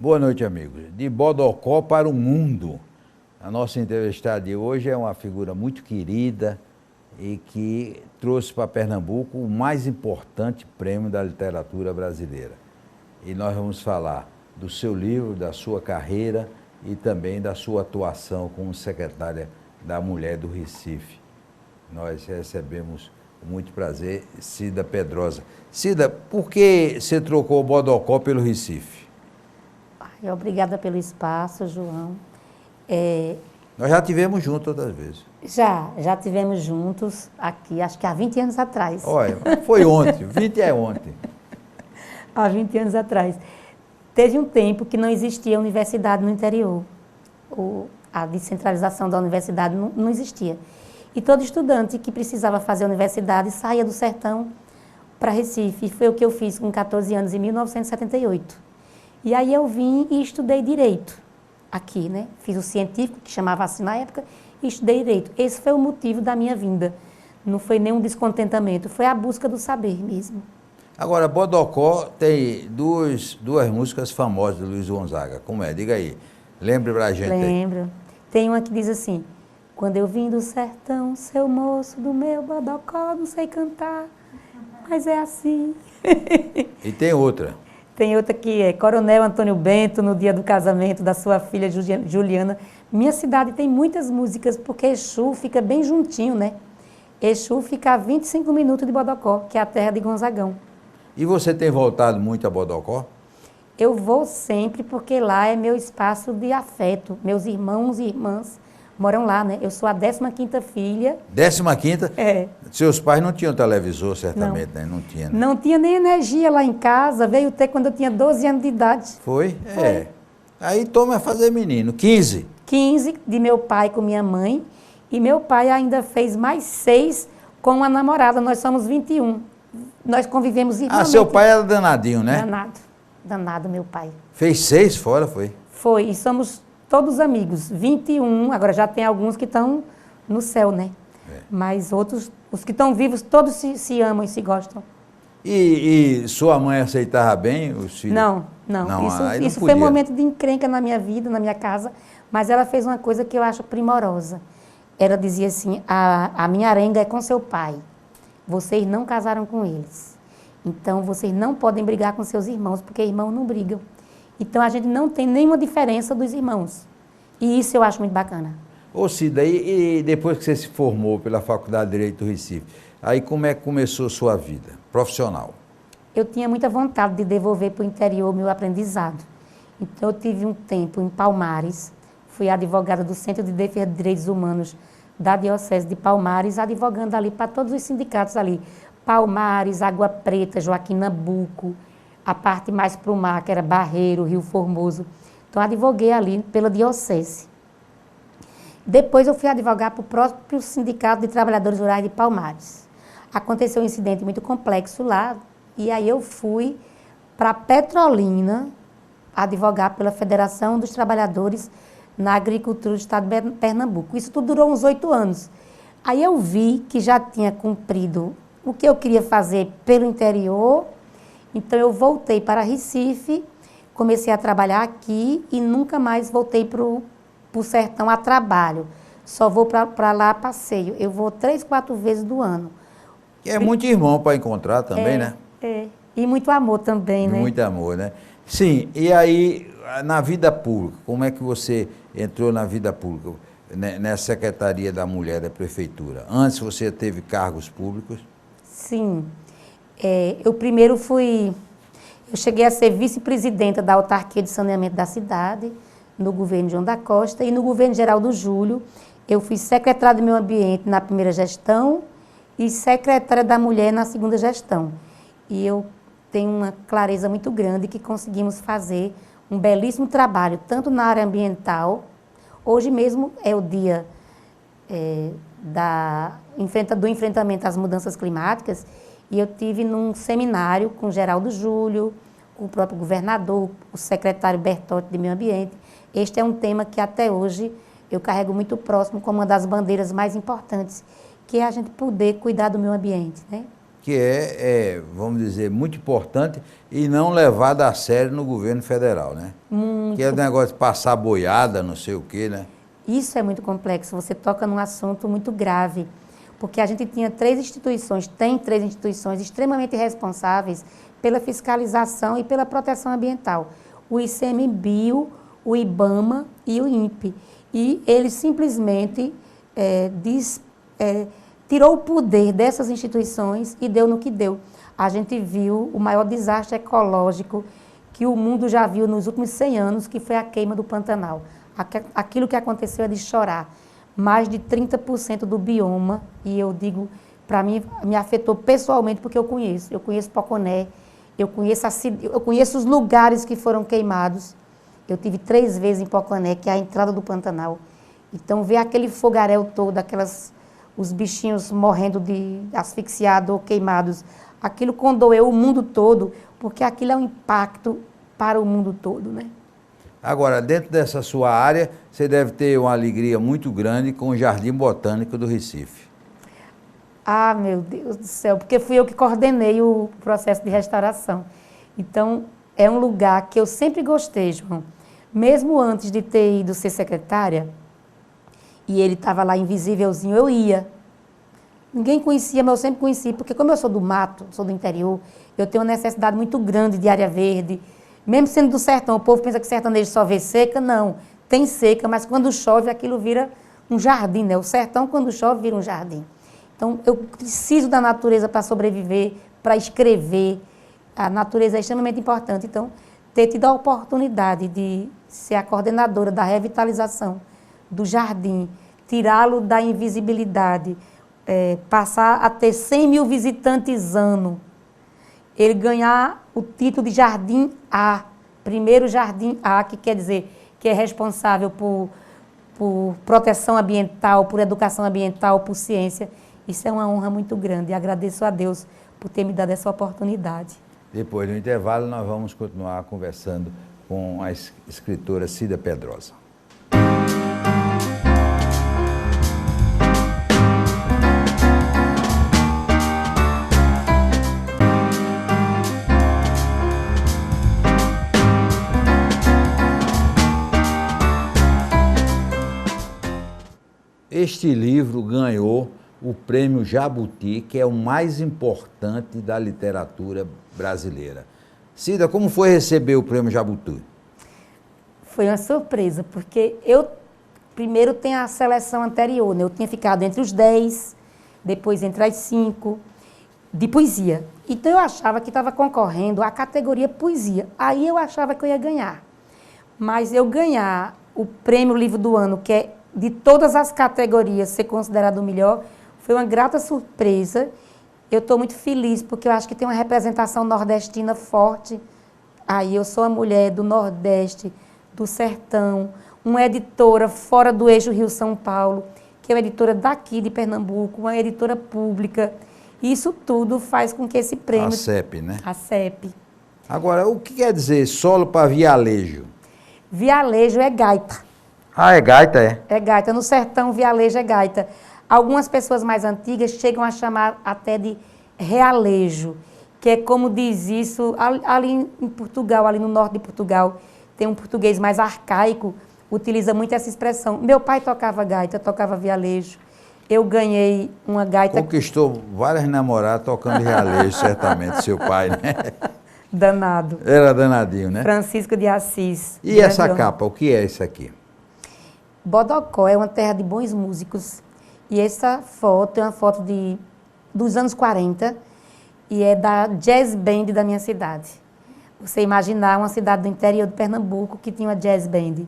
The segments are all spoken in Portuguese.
Boa noite, amigos. De Bodocó para o mundo. A nossa entrevistada de hoje é uma figura muito querida e que trouxe para Pernambuco o mais importante prêmio da literatura brasileira. E nós vamos falar do seu livro, da sua carreira e também da sua atuação como secretária da Mulher do Recife. Nós recebemos com muito prazer Cida Pedrosa. Cida, por que você trocou o Bodocó pelo Recife? Obrigada pelo espaço, João. Nós já tivemos juntos outras vezes. Já tivemos juntos aqui, acho que há 20 anos atrás. Olha, foi ontem, 20 é ontem. Há 20 anos atrás. Teve um tempo que não existia universidade no interior. A descentralização da universidade não existia. E todo estudante que precisava fazer universidade saía do sertão para Recife. E foi o que eu fiz com 14 anos, em 1978. E aí eu vim e estudei Direito aqui, né? Fiz o científico, que chamava assim na época, e estudei Direito. Esse foi o motivo da minha vinda. Não foi nenhum descontentamento, foi a busca do saber mesmo. Agora, Bodocó tem duas músicas famosas do Luiz Gonzaga. Como é? Diga aí. Lembre pra gente aí. Lembro. Tem uma que diz assim: quando eu vim do sertão, seu moço do meu Bodocó, não sei cantar, mas é assim. E tem outra. Tem outra que é Coronel Antônio Bento, no dia do casamento da sua filha Juliana. Minha cidade tem muitas músicas, porque Exu fica bem juntinho, né? Exu fica a 25 minutos de Bodocó, que é a terra de Gonzagão. E você tem voltado muito a Bodocó? Eu vou sempre, porque lá é meu espaço de afeto. Meus irmãos e irmãs moram lá, né? Eu sou a 15ª filha. 15ª? É. Seus pais não tinham televisor, certamente, né? Não tinha. Né? Não tinha nem energia lá em casa. Veio ter quando eu tinha 12 anos de idade. Foi? É. Aí toma fazer menino. 15? 15 de meu pai com minha mãe. E meu pai ainda fez mais 6 com uma namorada. Nós somos 21. Nós convivemos irmãos. Seu pai era danadinho, né? Danado meu pai. Fez 6 fora, foi? Foi, e somos todos amigos. 21, agora já tem alguns que estão no céu, né? É. Mas outros, os que estão vivos, todos se amam e se gostam. E sua mãe aceitava bem os filhos? Não. Isso foi um momento de encrenca na minha vida, na minha casa, mas ela fez uma coisa que eu acho primorosa. Ela dizia assim: a minha arenga é com seu pai. Vocês não casaram com eles. Então, vocês não podem brigar com seus irmãos, porque irmãos não brigam. Então, a gente não tem nenhuma diferença dos irmãos. E isso eu acho muito bacana. Ô Cida, e depois que você se formou pela Faculdade de Direito do Recife, aí como é que começou a sua vida profissional? Eu tinha muita vontade de devolver para o interior o meu aprendizado. Então, eu tive um tempo em Palmares, fui advogada do Centro de Defesa de Direitos Humanos da Diocese de Palmares, advogando ali para todos os sindicatos ali. Palmares, Água Preta, Joaquim Nabuco, a parte mais para o mar, que era Barreiro, Rio Formoso. Então, advoguei ali pela Diocese. Depois, eu fui advogar para o próprio Sindicato de Trabalhadores Rurais de Palmares. Aconteceu um incidente muito complexo lá, e aí eu fui para Petrolina advogar pela Federação dos Trabalhadores na Agricultura do Estado de Pernambuco. Isso tudo durou uns 8 anos. Aí eu vi que já tinha cumprido o que eu queria fazer pelo interior, então eu voltei para Recife, comecei a trabalhar aqui e nunca mais voltei para o sertão a trabalho. Só vou para lá a passeio. Eu vou 3, 4 vezes do ano. É muito irmão para encontrar também, né? E muito amor também, né? Muito amor, né? Sim, e aí, na vida pública, como é que você entrou na vida pública, nessa Secretaria da Mulher da Prefeitura? Antes você teve cargos públicos? Sim. Eu primeiro eu cheguei a ser vice-presidenta da autarquia de saneamento da cidade, no governo João da Costa, e no governo Geraldo Júlio, eu fui secretária do meio ambiente na primeira gestão e secretária da mulher na segunda gestão. E eu tenho uma clareza muito grande que conseguimos fazer um belíssimo trabalho, tanto na área ambiental. Hoje mesmo é o dia do enfrentamento às mudanças climáticas, e eu tive num seminário com o Geraldo Júlio, com o próprio governador, o secretário Bertotti de Meio Ambiente. Este é um tema que até hoje eu carrego muito próximo como uma das bandeiras mais importantes, que é a gente poder cuidar do meio ambiente, né? que vamos dizer, muito importante e não levada a sério no governo federal, né? Que é o negócio de passar boiada, não sei o quê, né? Isso é muito complexo, você toca num assunto muito grave, porque a gente tinha tem três instituições extremamente responsáveis pela fiscalização e pela proteção ambiental. O ICMBio, o IBAMA e o INPE. E ele simplesmente tirou o poder dessas instituições e deu no que deu. A gente viu o maior desastre ecológico que o mundo já viu nos últimos 100 anos, que foi a queima do Pantanal. Aquilo que aconteceu é de chorar. Mais de 30% do bioma, e eu digo, para mim, me afetou pessoalmente, porque eu conheço Poconé, eu conheço os lugares que foram queimados. Eu tive 3 vezes em Poconé, que é a entrada do Pantanal. Então, ver aquele fogaréu todo, os bichinhos morrendo asfixiados ou queimados, aquilo condoeu o mundo todo, porque aquilo é um impacto para o mundo todo, né? Agora, dentro dessa sua área, você deve ter uma alegria muito grande com o Jardim Botânico do Recife. Ah, meu Deus do céu, porque fui eu que coordenei o processo de restauração. Então, é um lugar que eu sempre gostei, João. Mesmo antes de ter ido ser secretária, e ele estava lá invisívelzinho, eu ia. Ninguém conhecia, mas eu sempre conheci, porque como eu sou do mato, sou do interior, eu tenho uma necessidade muito grande de área verde. Mesmo sendo do sertão, o povo pensa que sertanejo só vê seca, não. Tem seca, mas quando chove aquilo vira um jardim, né? O sertão, quando chove, vira um jardim. Então, eu preciso da natureza para sobreviver, para escrever. A natureza é extremamente importante. Então, ter tido a oportunidade de ser a coordenadora da revitalização do jardim, tirá-lo da invisibilidade, passar a ter 100 mil visitantes ano, ele ganhar o título de Jardim A, primeiro Jardim A, que quer dizer que é responsável por proteção ambiental, por educação ambiental, por ciência. Isso é uma honra muito grande e agradeço a Deus por ter me dado essa oportunidade. Depois do intervalo, nós vamos continuar conversando com a escritora Cida Pedrosa. Este livro ganhou o Prêmio Jabuti, que é o mais importante da literatura brasileira. Cida, como foi receber o Prêmio Jabuti? Foi uma surpresa, porque primeiro tem a seleção anterior, né? Eu tinha ficado entre os 10, depois entre as 5, de poesia. Então eu achava que estava concorrendo à categoria poesia. Aí eu achava que eu ia ganhar. Mas eu ganhar o Prêmio Livro do Ano, que é de todas as categorias ser considerado o melhor, foi uma grata surpresa. Eu estou muito feliz, porque eu acho que tem uma representação nordestina forte. Aí eu sou uma mulher do Nordeste, do Sertão, uma editora fora do eixo Rio-São Paulo, que é uma editora daqui de Pernambuco, uma editora pública. Isso tudo faz com que esse prêmio... A CEP, né? A CEP. Agora, o que quer dizer solo para vialejo? Vialejo é gaita. Ah, é gaita, é? É gaita. No sertão, vialejo é gaita. Algumas pessoas mais antigas chegam a chamar até de realejo, que é como diz isso ali em Portugal, ali no norte de Portugal. Tem um português mais arcaico, utiliza muito essa expressão. Meu pai tocava gaita, tocava vialejo. Eu ganhei uma gaita... Conquistou várias namoradas tocando realejo, certamente, seu pai, né? Danado. Era danadinho, né? Francisco de Assis. E essa capa, o que é isso aqui? Bodocó é uma terra de bons músicos. E essa foto é uma foto dos anos 40 e é da jazz band da minha cidade. Você imaginar uma cidade do interior de Pernambuco que tinha uma jazz band.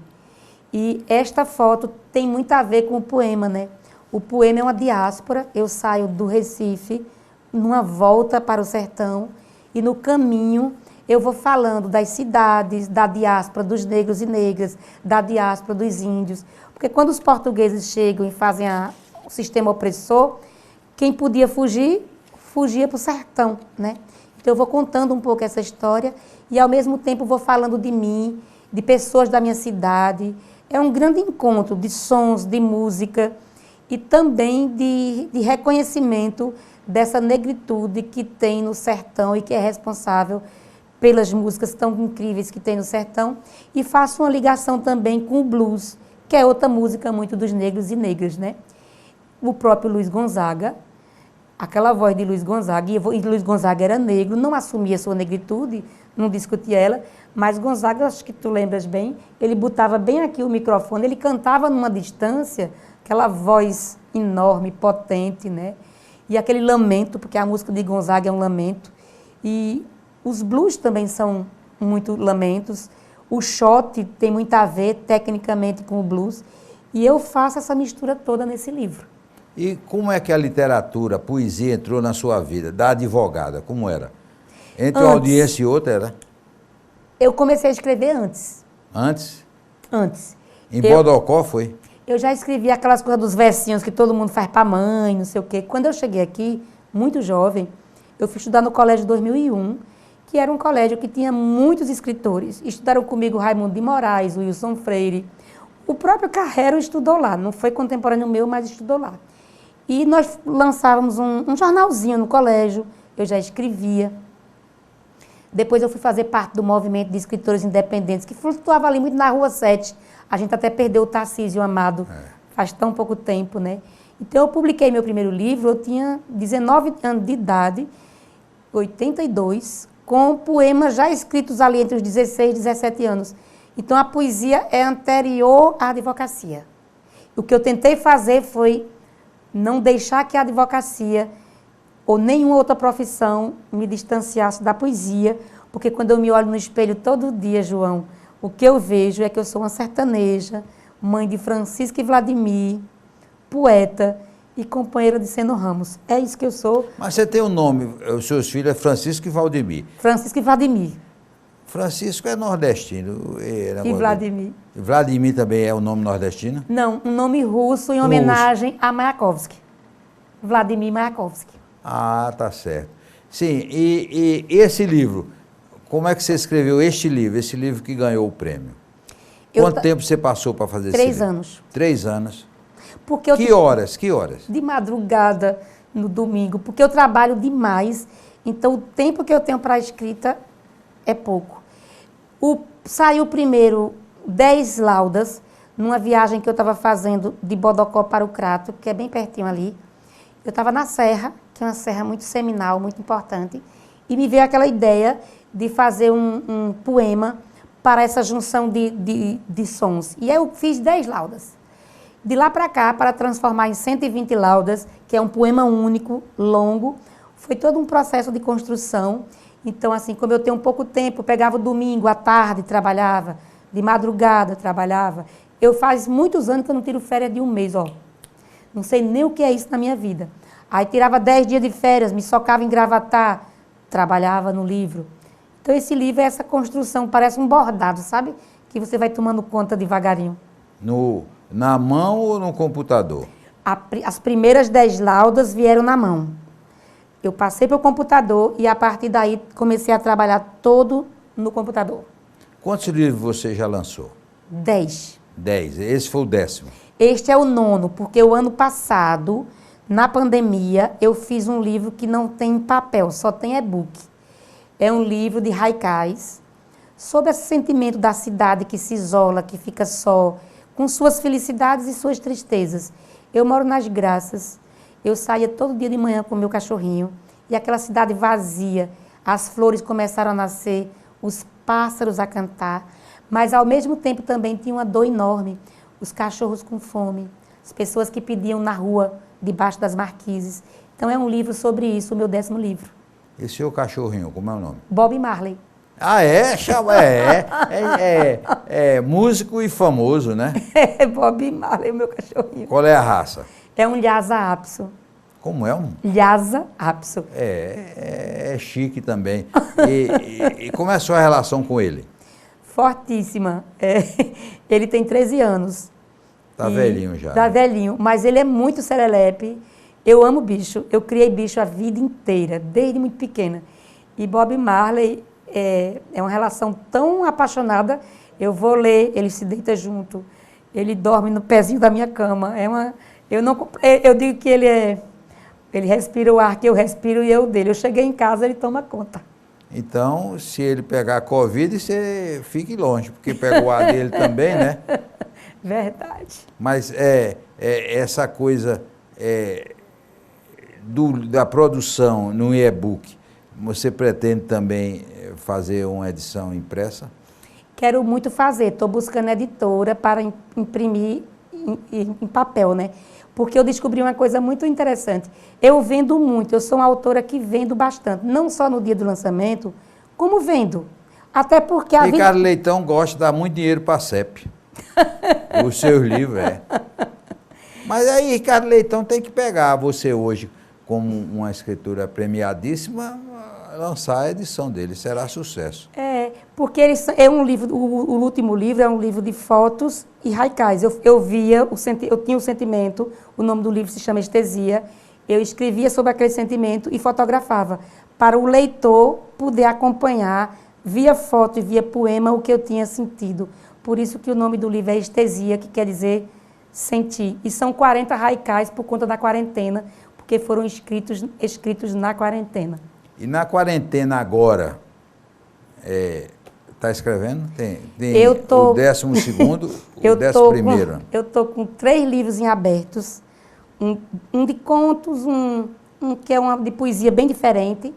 E esta foto tem muito a ver com o poema, né? O poema é uma diáspora. Eu saio do Recife numa volta para o sertão e no caminho eu vou falando das cidades, da diáspora dos negros e negras, da diáspora dos índios. Porque quando os portugueses chegam e fazem o sistema opressor, quem podia fugir, fugia para o sertão, né? Então eu vou contando um pouco essa história e ao mesmo tempo vou falando de mim, de pessoas da minha cidade. É um grande encontro de sons, de música e também de reconhecimento dessa negritude que tem no sertão e que é responsável pelas músicas tão incríveis que tem no sertão, e faço uma ligação também com o blues, que é outra música muito dos negros e negras, né? O próprio Luiz Gonzaga, aquela voz de Luiz Gonzaga, e Luiz Gonzaga era negro, não assumia sua negritude, não discutia ela, mas Gonzaga, acho que tu lembras bem, ele botava bem aqui o microfone, ele cantava numa distância, aquela voz enorme, potente, né? E aquele lamento, porque a música de Gonzaga é um lamento, e os blues também são muito lamentos, o shot tem muito a ver tecnicamente com o blues, e eu faço essa mistura toda nesse livro. E como é que a literatura, a poesia entrou na sua vida, da advogada, como era? Entre uma audiência e outra era? Eu comecei a escrever antes. Antes? Antes. Em Bodocó foi? Eu já escrevi aquelas coisas dos versinhos que todo mundo faz para mãe, não sei o quê. Quando eu cheguei aqui, muito jovem, eu fui estudar no colégio 2001, que era um colégio que tinha muitos escritores. Estudaram comigo Raimundo de Moraes, Wilson Freire. O próprio Carrero estudou lá, não foi contemporâneo meu, mas estudou lá. E nós lançávamos um jornalzinho no colégio, eu já escrevia. Depois eu fui fazer parte do movimento de escritores independentes, que flutuava ali muito na Rua 7. A gente até perdeu o Tarcísio Amado, faz tão pouco tempo, né? Então eu publiquei meu primeiro livro, eu tinha 19 anos de idade, 82, com poemas já escritos ali entre os 16 e 17 anos. Então a poesia é anterior à advocacia. O que eu tentei fazer foi não deixar que a advocacia ou nenhuma outra profissão me distanciasse da poesia, porque quando eu me olho no espelho todo dia, João, o que eu vejo é que eu sou uma sertaneja, mãe de Francisco e Vladimir, poeta e companheira de Seno Ramos. É isso que eu sou. Mas você tem um nome, os seus filhos é Francisco e Valdemir. Francisco e Vladimir. Francisco é nordestino. E Vladimir. Vladimir também é o nome nordestino? Não, um nome russo em homenagem a Mayakovsky. Vladimir Mayakovsky. Ah, tá certo. Sim, e esse livro, como é que você escreveu esse livro que ganhou o prêmio? Quanto tempo você passou para fazer esse livro? 3 anos. 3 anos. Porque Que horas? De madrugada, no domingo, porque eu trabalho demais, então o tempo que eu tenho para a escrita é pouco. Saiu primeiro 10 laudas, numa viagem que eu estava fazendo de Bodocó para o Crato, que é bem pertinho ali. Eu estava na Serra, que é uma serra muito seminal, muito importante, e me veio aquela ideia de fazer um poema para essa junção de sons. E aí eu fiz 10 laudas. De lá para cá, para transformar em 120 laudas, que é um poema único, longo, foi todo um processo de construção. Então, assim, como eu tenho pouco tempo, eu pegava o domingo, à tarde, trabalhava, de madrugada, trabalhava. Eu faz muitos anos que eu não tiro férias de um mês, ó. Não sei nem o que é isso na minha vida. Aí tirava 10 dias de férias, me socava em Gravatar, trabalhava no livro. Então, esse livro é essa construção, parece um bordado, sabe? Que você vai tomando conta devagarinho. Na mão ou no computador? As primeiras 10 laudas vieram na mão. Eu passei para o computador e, a partir daí, comecei a trabalhar todo no computador. Quantos livros você já lançou? 10. 10. Esse foi o 10º. Este é o 9º, porque o ano passado, na pandemia, eu fiz um livro que não tem papel, só tem e-book. É um livro de haikais, sobre esse sentimento da cidade que se isola, que fica só, com suas felicidades e suas tristezas. Eu moro nas Graças, eu saía todo dia de manhã com o meu cachorrinho, e aquela cidade vazia, as flores começaram a nascer, os pássaros a cantar, mas ao mesmo tempo também tinha uma dor enorme, os cachorros com fome, as pessoas que pediam na rua, debaixo das marquises. Então é um livro sobre isso, o meu 10º livro. E seu cachorrinho, como é o nome? Bob Marley. Ah, é? É músico e famoso, né? É Bob Marley, o meu cachorrinho. Qual é a raça? É um Lhasa Apso. Como é um? Lhasa Apso. É chique também. E como é a sua relação com ele? Fortíssima. Ele tem 13 anos. Tá velhinho já. Tá velhinho, mas ele é muito serelepe. Eu amo bicho. Eu criei bicho a vida inteira, desde muito pequena. E Bob Marley é uma relação tão apaixonada. Eu vou ler, ele se deita junto. Ele dorme no pezinho da minha cama. Eu digo que ele é Ele respira o ar que eu respiro e eu dele. Eu cheguei em casa, ele toma conta. Então, se ele pegar Covid, você fique longe, porque pega o ar dele também, né? Verdade. Mas essa coisa da produção no e-book, você pretende também fazer uma edição impressa? Quero muito fazer. Estou buscando editora para imprimir em papel, né? Porque eu descobri uma coisa muito interessante. Eu vendo muito, eu sou uma autora que vendo bastante, não só no dia do lançamento, como vendo. Até porque a Ricardo Leitão gosta de dar muito dinheiro para a CEP. Os seus livros, Mas aí, Ricardo Leitão tem que pegar você hoje, como uma escritora premiadíssima, lançar a edição dele, será sucesso. Porque é um livro, o último livro é um livro de fotos e haikais. Eu tinha o sentimento, o nome do livro se chama Estesia, eu escrevia sobre aquele sentimento e fotografava, para o leitor poder acompanhar, via foto e via poema, o que eu tinha sentido. Por isso que o nome do livro é Estesia, que quer dizer sentir. E são 40 haikais por conta da quarentena, porque foram escritos na quarentena. E na quarentena agora, está escrevendo? Tem o 12º, o 11º. Eu estou com 3 livros em abertos, um de contos, um que é de poesia bem diferente,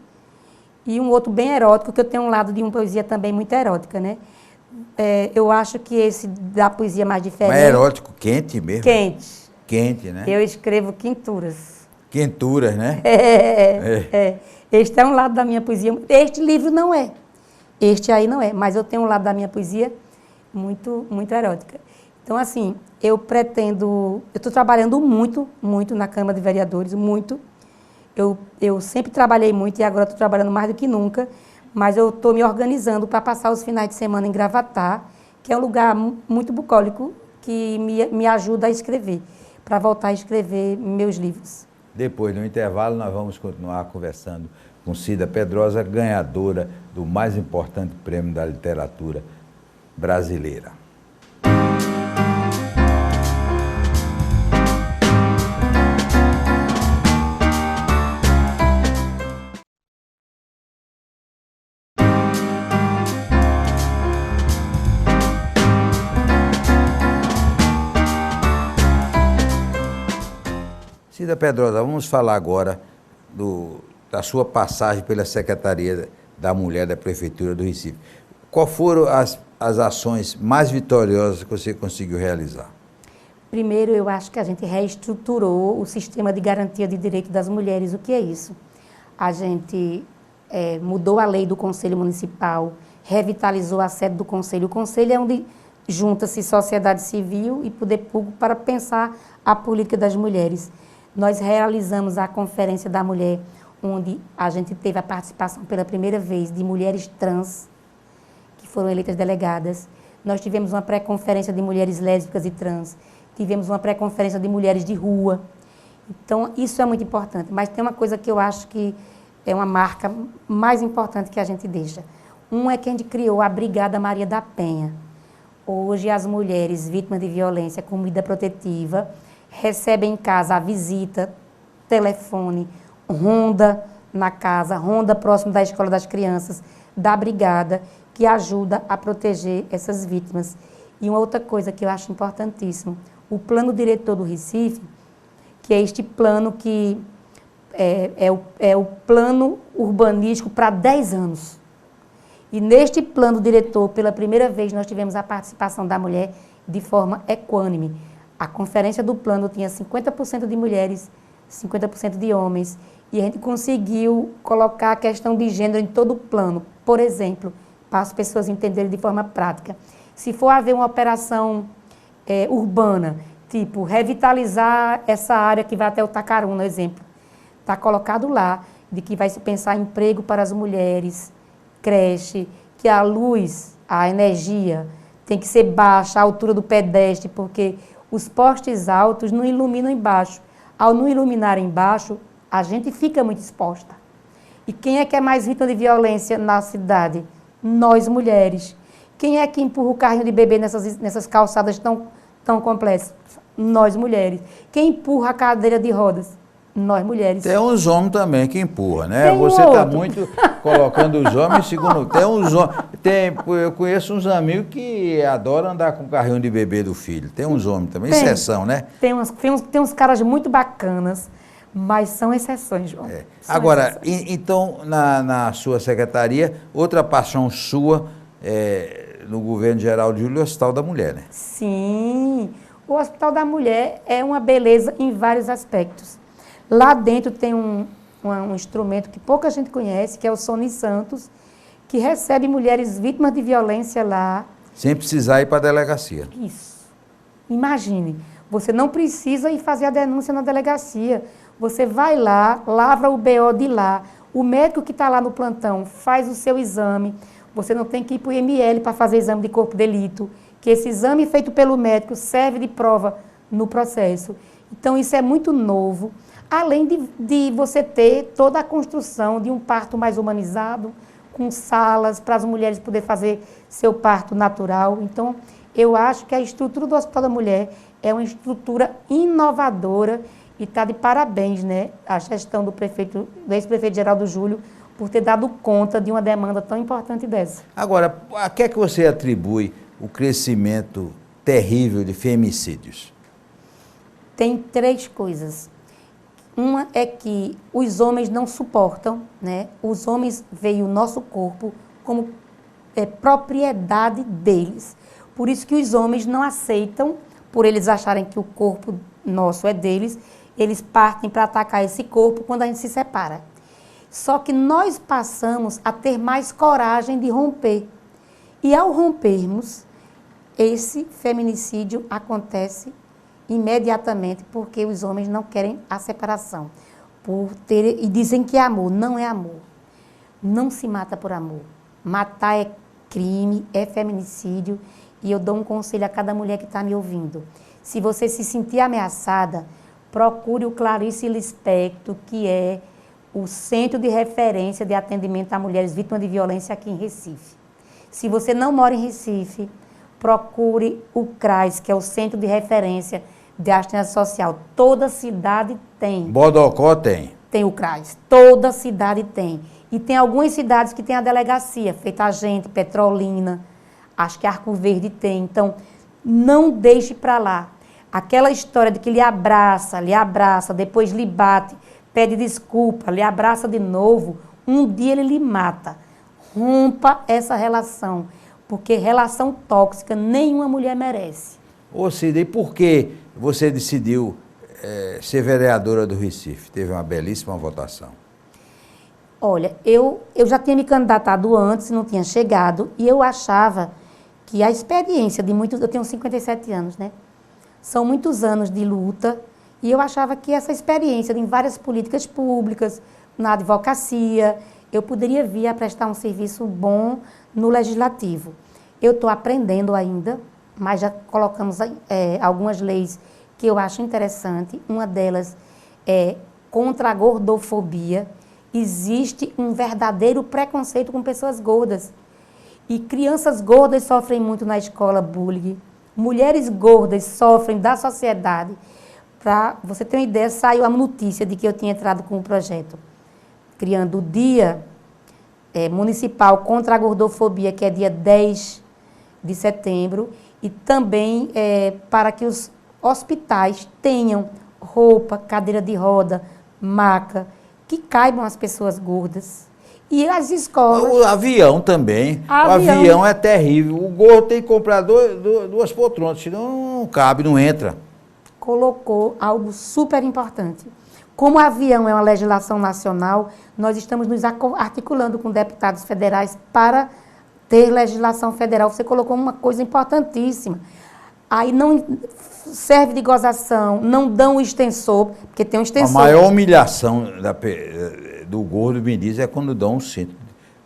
e um outro bem erótico, que eu tenho um lado de uma poesia também muito erótica, né? Eu acho que esse da poesia mais diferente... Mas é erótico quente mesmo? Quente. Quente, né? Eu escrevo quinturas. Quenturas, né? Este é um lado da minha poesia. Este livro não é. Este aí não é. Mas eu tenho um lado da minha poesia muito, muito erótica. Então, assim, eu estou trabalhando muito, muito na Câmara de Vereadores, muito. Eu sempre trabalhei muito e agora estou trabalhando mais do que nunca. Mas eu estou me organizando para passar os finais de semana em Gravatá, que é um lugar muito bucólico que me ajuda a escrever, para voltar a escrever meus livros. Depois, no intervalo, nós vamos continuar conversando com Cida Pedrosa, ganhadora do mais importante prêmio da literatura brasileira. Cida Pedrosa, vamos falar agora da sua passagem pela Secretaria da Mulher da Prefeitura do Recife. Quais foram as ações mais vitoriosas que você conseguiu realizar? Primeiro, eu acho que a gente reestruturou o sistema de garantia de direitos das mulheres. O que é isso? A gente mudou a lei do Conselho Municipal, revitalizou a sede do Conselho. O Conselho é onde junta-se sociedade civil e poder público para pensar a política das mulheres. Nós realizamos a Conferência da Mulher, onde a gente teve a participação pela primeira vez de mulheres trans, que foram eleitas delegadas. Nós tivemos uma pré-conferência de mulheres lésbicas e trans, tivemos uma pré-conferência de mulheres de rua. Então, isso é muito importante. Mas tem uma coisa que eu acho que é uma marca mais importante que a gente deixa. Um é que a gente criou a Brigada Maria da Penha. Hoje, as mulheres vítimas de violência com medida protetiva recebem em casa a visita, telefone, ronda na casa, ronda próximo da escola das crianças, da brigada, que ajuda a proteger essas vítimas. E uma outra coisa que eu acho importantíssimo, o plano diretor do Recife, que é este plano que é o plano urbanístico para 10 anos. E neste plano diretor, pela primeira vez, nós tivemos a participação da mulher de forma equânime. A conferência do plano tinha 50% de mulheres, 50% de homens, e a gente conseguiu colocar a questão de gênero em todo o plano. Por exemplo, para as pessoas entenderem de forma prática. Se for haver uma operação urbana, tipo revitalizar essa área que vai até o Tacaruna, no exemplo, está colocado lá de que vai se pensar em emprego para as mulheres, creche, que a luz, a energia tem que ser baixa, a altura do pedestre, porque os postes altos não iluminam embaixo. Ao não iluminar embaixo, a gente fica muito exposta. E quem é que é mais vítima de violência na cidade? Nós, mulheres. Quem é que empurra o carrinho de bebê nessas calçadas tão complexas? Nós, mulheres. Quem empurra a cadeira de rodas? Nós, mulheres. Tem uns homens também que empurram, né? Tem Você está outro. muito colocando os homens em segundo. Tem uns homens. Eu conheço uns amigos que adoram andar com o carrinho de bebê do filho. Tem uns homens também, Tem. exceção, né? Tem uns caras muito bacanas, mas são exceções, João. São Agora, exceções. então, na sua secretaria, outra paixão sua no governo geral de Júlio, é o Hospital da Mulher, né? Sim, o Hospital da Mulher é uma beleza em vários aspectos. Lá dentro tem um instrumento que pouca gente conhece, que é o Sony Santos, que recebe mulheres vítimas de violência lá. Sem precisar ir para a delegacia. Isso. Imagine, você não precisa ir fazer a denúncia na delegacia. Você vai lá, lavra o BO de lá, o médico que está lá no plantão faz o seu exame, você não tem que ir para o IML para fazer exame de corpo de delito, que esse exame feito pelo médico serve de prova no processo. Então, isso é muito novo, além de você ter toda a construção de um parto mais humanizado, com salas para as mulheres poderem fazer seu parto natural. Então, eu acho que a estrutura do Hospital da Mulher é uma estrutura inovadora e está de parabéns, né, a gestão do ex-prefeito Geraldo Júlio, por ter dado conta de uma demanda tão importante dessa. Agora, a que é que você atribui o crescimento terrível de femicídios? Tem 3 coisas. Uma é que os homens não suportam, né? Os homens veem o nosso corpo como propriedade deles. Por isso que os homens não aceitam, por eles acharem que o corpo nosso é deles, eles partem para atacar esse corpo quando a gente se separa. Só que nós passamos a ter mais coragem de romper. E ao rompermos, esse feminicídio acontece imediatamente porque os homens não querem a separação. E dizem que é amor. Não é amor. Não se mata por amor. Matar é crime, é feminicídio. E eu dou um conselho a cada mulher que está me ouvindo. Se você se sentir ameaçada, procure o Clarice Lispector, que é o Centro de Referência de Atendimento a Mulheres Vítimas de Violência aqui em Recife. Se você não mora em Recife, procure o CRAS, que é o Centro de Referência de Assistência Social. Toda cidade tem. Bodocó tem. Tem o CRAS. Toda cidade tem. E tem algumas cidades que tem a delegacia, Feita a Gente, Petrolina, acho que Arco Verde tem. Então, não deixe para lá. Aquela história de que lhe abraça, depois lhe bate, pede desculpa, lhe abraça de novo, um dia ele lhe mata. Rompa essa relação, porque relação tóxica nenhuma mulher merece. Ô Cida, e por que você decidiu ser vereadora do Recife? Teve uma belíssima votação. Olha, eu já tinha me candidatado antes, não tinha chegado, e eu achava que a experiência de muitos... Eu tenho 57 anos, né? São muitos anos de luta, e eu achava que essa experiência em várias políticas públicas, na advocacia, eu poderia vir a prestar um serviço bom no legislativo. Eu estou aprendendo ainda, mas já colocamos algumas leis que eu acho interessante. Uma delas é contra a gordofobia. Existe um verdadeiro preconceito com pessoas gordas. E crianças gordas sofrem muito na escola, bullying. Mulheres gordas sofrem da sociedade. Para você ter uma ideia, saiu a notícia de que eu tinha entrado com o projeto, criando o Dia Municipal contra a Gordofobia, que é dia 10 de setembro, e também para que os hospitais tenham roupa, cadeira de roda, maca, que caibam as pessoas gordas. E as escolas... O avião também. O avião é terrível. O gordo tem que comprar duas poltronas, senão não cabe, não entra. Colocou algo super importante. Como o avião é uma legislação nacional, nós estamos nos articulando com deputados federais para ter legislação federal. Você colocou uma coisa importantíssima. Aí não serve de gozação, não dão o extensor, porque tem um extensor. A maior humilhação do gordo, me diz, é quando dão um cinto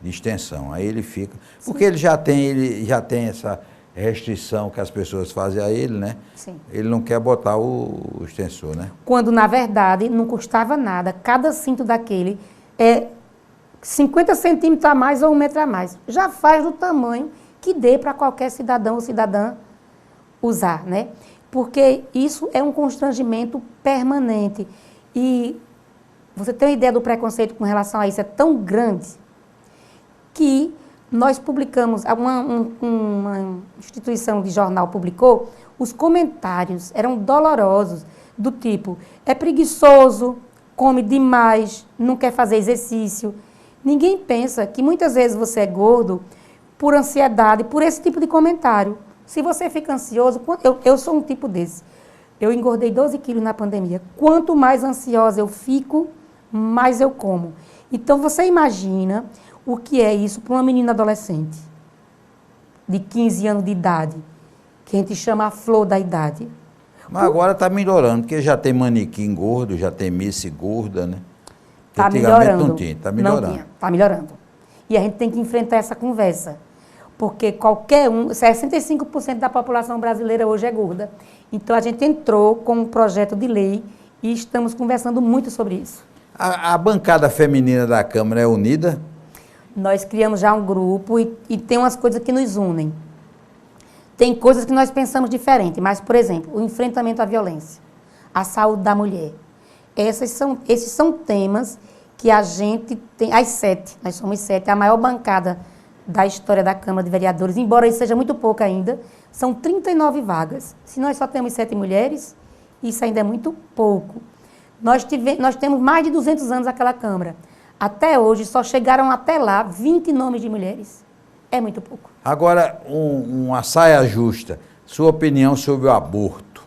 de extensão. Aí ele fica... Porque ele já tem essa restrição que as pessoas fazem a ele, né? Sim. Ele não quer botar o extensor, né? Quando, na verdade, não custava nada. Cada cinto daquele é 50 centímetros a mais ou 1 metro a mais. Já faz do tamanho que dê para qualquer cidadão ou cidadã usar, né? Porque isso é um constrangimento permanente. E Você tem uma ideia do preconceito com relação a isso? É tão grande que nós publicamos, uma instituição de jornal publicou, os comentários eram dolorosos, do tipo, é preguiçoso, come demais, não quer fazer exercício. Ninguém pensa que muitas vezes você é gordo por ansiedade, por esse tipo de comentário. Se você fica ansioso, eu sou um tipo desse. Eu engordei 12 quilos na pandemia. Quanto mais ansiosa eu fico, mais eu como. Então, você imagina o que é isso para uma menina adolescente de 15 anos de idade, que a gente chama a flor da idade. Mas agora está melhorando, porque já tem manequim gordo, já tem Miss gorda, né? Está melhorando. Não tinha, está melhorando. Não tinha, está melhorando. E a gente tem que enfrentar essa conversa. Porque qualquer 65% da população brasileira hoje é gorda. Então, a gente entrou com um projeto de lei e estamos conversando muito sobre isso. A bancada feminina da Câmara é unida? Nós criamos já um grupo e tem umas coisas que nos unem. Tem coisas que nós pensamos diferente, mas, por exemplo, o enfrentamento à violência, a saúde da mulher. Esses são temas que a gente tem, as 7, nós somos 7, a maior bancada da história da Câmara de Vereadores, embora isso seja muito pouco ainda, são 39 vagas. Se nós só temos 7 mulheres, isso ainda é muito pouco. Nós temos mais de 200 anos aquela Câmara. Até hoje, só chegaram até lá 20 nomes de mulheres. É muito pouco. Agora, uma saia justa. Sua opinião sobre o aborto?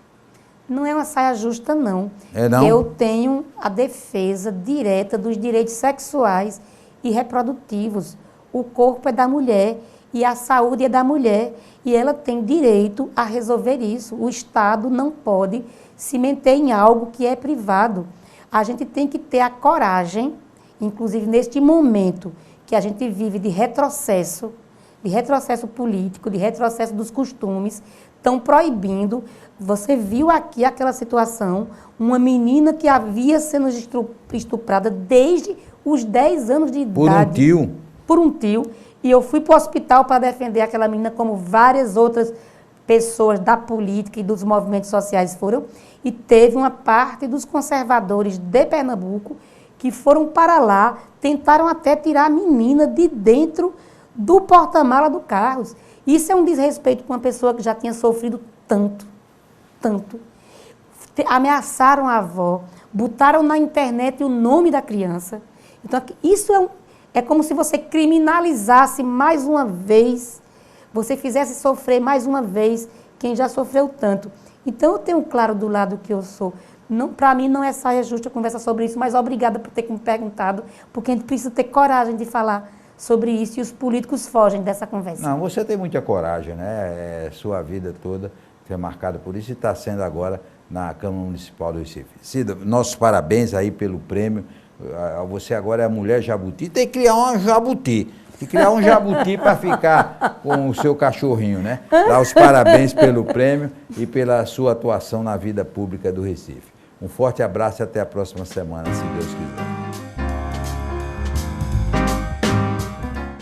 Não é uma saia justa, não. É não? Eu tenho a defesa direta dos direitos sexuais e reprodutivos. O corpo é da mulher e a saúde é da mulher. E ela tem direito a resolver isso. O Estado não pode se meter em algo que é privado. A gente tem que ter a coragem, inclusive neste momento que a gente vive de retrocesso político, de retrocesso dos costumes, estão proibindo. Você viu aqui aquela situação, uma menina que havia sendo estuprada desde os 10 anos de idade. Por um tio. Por um tio. E eu fui para o hospital para defender aquela menina, como várias outras pessoas da política e dos movimentos sociais foram. E teve uma parte dos conservadores de Pernambuco que foram para lá, tentaram até tirar a menina de dentro do porta-mala do carro. Isso é um desrespeito com uma pessoa que já tinha sofrido tanto. Ameaçaram a avó, botaram na internet o nome da criança. Então, isso é como se você criminalizasse mais uma vez, você fizesse sofrer mais uma vez quem já sofreu tanto. Então, eu tenho claro do lado que eu sou. Para mim, não é saia justa conversar sobre isso, mas obrigada por ter me perguntado, porque a gente precisa ter coragem de falar sobre isso e os políticos fogem dessa conversa. Não, você tem muita coragem, né? Sua vida toda foi marcada por isso e está sendo agora na Câmara Municipal do Recife. Cida, nossos parabéns aí pelo prêmio. Você agora é a mulher jabuti. Tem que criar um jabuti. Tem que criar um jabuti para ficar com o seu cachorrinho, né? Dar os parabéns pelo prêmio e pela sua atuação na vida pública do Recife. Um forte abraço e até a próxima semana, se Deus quiser.